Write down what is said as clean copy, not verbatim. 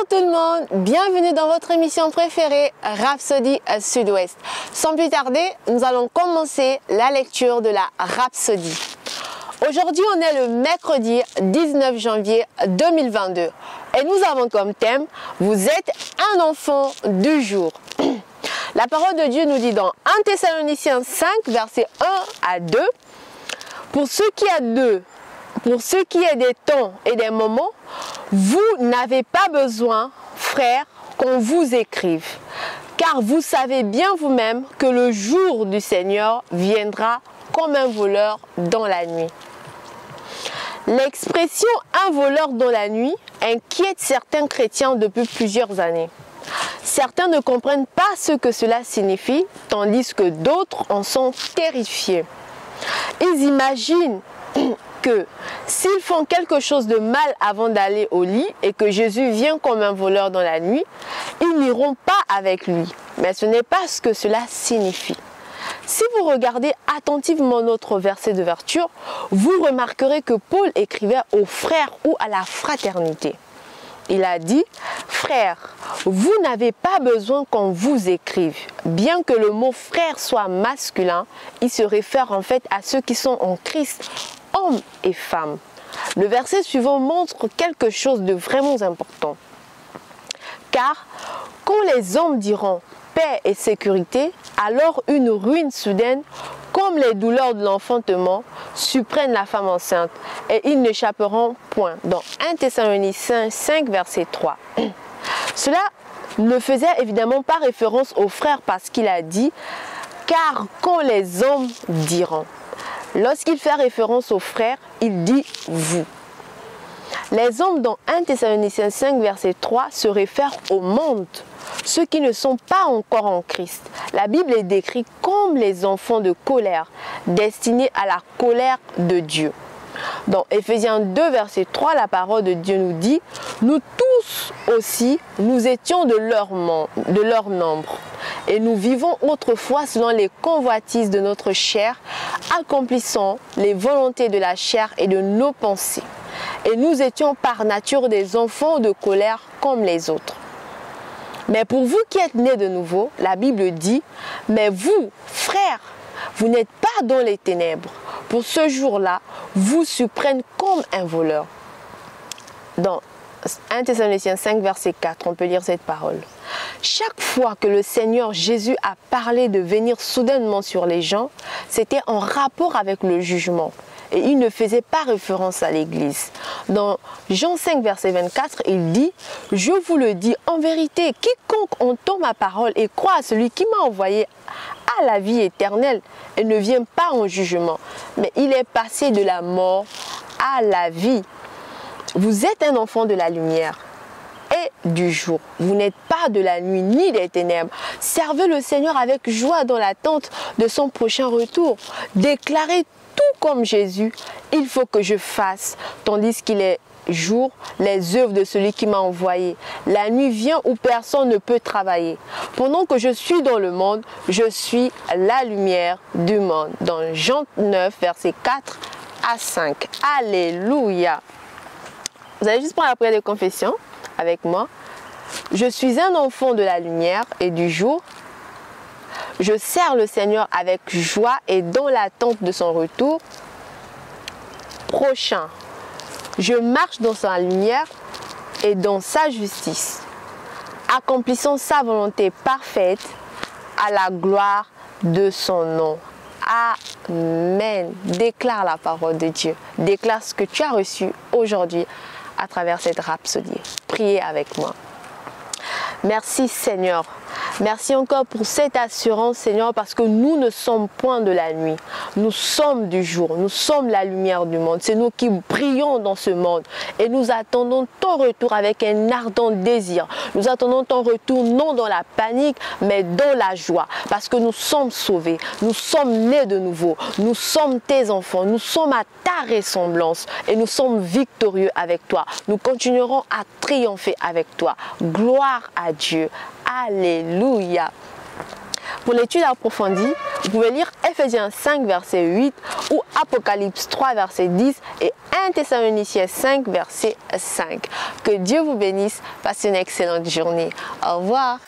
Bonjour tout le monde, bienvenue dans votre émission préférée Rhapsodie Sud-Ouest. Sans plus tarder, nous allons commencer la lecture de la Rhapsodie. Aujourd'hui, on est le mercredi 19 janvier 2022 et nous avons comme thème « Vous êtes un enfant du jour ». La parole de Dieu nous dit dans 1 Thessaloniciens 5, versets 1 à 2, « Pour ce qui est des temps et des moments, vous n'avez pas besoin, frères, qu'on vous écrive, car vous savez bien vous-même que le jour du Seigneur viendra comme un voleur dans la nuit. » L'expression « un voleur dans la nuit » inquiète certains chrétiens depuis plusieurs années. Certains ne comprennent pas ce que cela signifie, tandis que d'autres en sont terrifiés. Ils imaginent que s'ils font quelque chose de mal avant d'aller au lit et que Jésus vient comme un voleur dans la nuit, ils n'iront pas avec lui. Mais ce n'est pas ce que cela signifie. Si vous regardez attentivement notre verset d'ouverture, vous remarquerez que Paul écrivait aux frères ou à la fraternité. Il a dit « Frères, vous n'avez pas besoin qu'on vous écrive. » Bien que le mot « frère » soit masculin, il se réfère en fait à ceux qui sont en Christ, hommes et femmes. Le verset suivant montre quelque chose de vraiment important. Car quand les hommes diront paix et sécurité, alors une ruine soudaine, comme les douleurs de l'enfantement, surprennent la femme enceinte et ils n'échapperont point. Dans 1 Thessaloniciens 5, verset 3. Cela ne faisait évidemment pas référence aux frères parce qu'il a dit « car quand les hommes diront ». Lorsqu'il fait référence aux frères, il dit « vous ». Les hommes dans 1 Thessaloniciens 5, verset 3 se réfèrent au monde, ceux qui ne sont pas encore en Christ. La Bible est décrite comme les enfants de colère, destinés à la colère de Dieu. Dans Éphésiens 2, verset 3, la parole de Dieu nous dit « Nous tous aussi, nous étions de leur nombre, et nous vivons autrefois selon les convoitises de notre chair, accomplissant les volontés de la chair et de nos pensées. Et nous étions par nature des enfants de colère comme les autres. Mais pour vous qui êtes nés de nouveau, la Bible dit « Mais vous, frères, vous n'êtes pas dans les ténèbres. Pour ce jour-là, vous surprennent comme un voleur. » Dans 1 Thessaloniciens 5, verset 4, on peut lire cette parole. Chaque fois que le Seigneur Jésus a parlé de venir soudainement sur les gens, c'était en rapport avec le jugement. Et il ne faisait pas référence à l'Église. Dans Jean 5, verset 24, il dit « Je vous le dis en vérité, quiconque entend ma parole et croit à celui qui m'a envoyé a la vie éternelle et ne vient pas en jugement, mais il est passé de la mort à la vie. Vous êtes un enfant de la lumière et du jour. Vous n'êtes pas de la nuit ni des ténèbres. Servez le Seigneur avec joie dans l'attente de son prochain retour. Déclarez tout comme Jésus, il faut que je fasse, tandis qu'il est jour, les œuvres de celui qui m'a envoyé. La nuit vient où personne ne peut travailler. Pendant que je suis dans le monde, je suis la lumière du monde. Dans Jean 9, versets 4 à 5. Alléluia. Vous allez juste prendre la prière de confession avec moi. Je suis un enfant de la lumière et du jour. Je sers le Seigneur avec joie et dans l'attente de son retour prochain. Je marche dans sa lumière et dans sa justice, accomplissant sa volonté parfaite à la gloire de son nom. Amen. Déclare la parole de Dieu. Déclare ce que tu as reçu aujourd'hui à travers cette rhapsodie. Priez avec moi. Merci Seigneur. Merci encore pour cette assurance, Seigneur, parce que nous ne sommes point de la nuit. Nous sommes du jour. Nous sommes la lumière du monde. C'est nous qui brillons dans ce monde. Et nous attendons ton retour avec un ardent désir. Nous attendons ton retour non dans la panique, mais dans la joie. Parce que nous sommes sauvés. Nous sommes nés de nouveau. Nous sommes tes enfants. Nous sommes à ta ressemblance. Et nous sommes victorieux avec toi. Nous continuerons à triompher avec toi. Gloire à Dieu. Alléluia. Pour l'étude approfondie, Vous pouvez lire Ephésiens 5, verset 8 ou Apocalypse 3, verset 10 et 1 Thessaloniciens 5, verset 5. Que Dieu vous bénisse. Passez une excellente journée. Au revoir.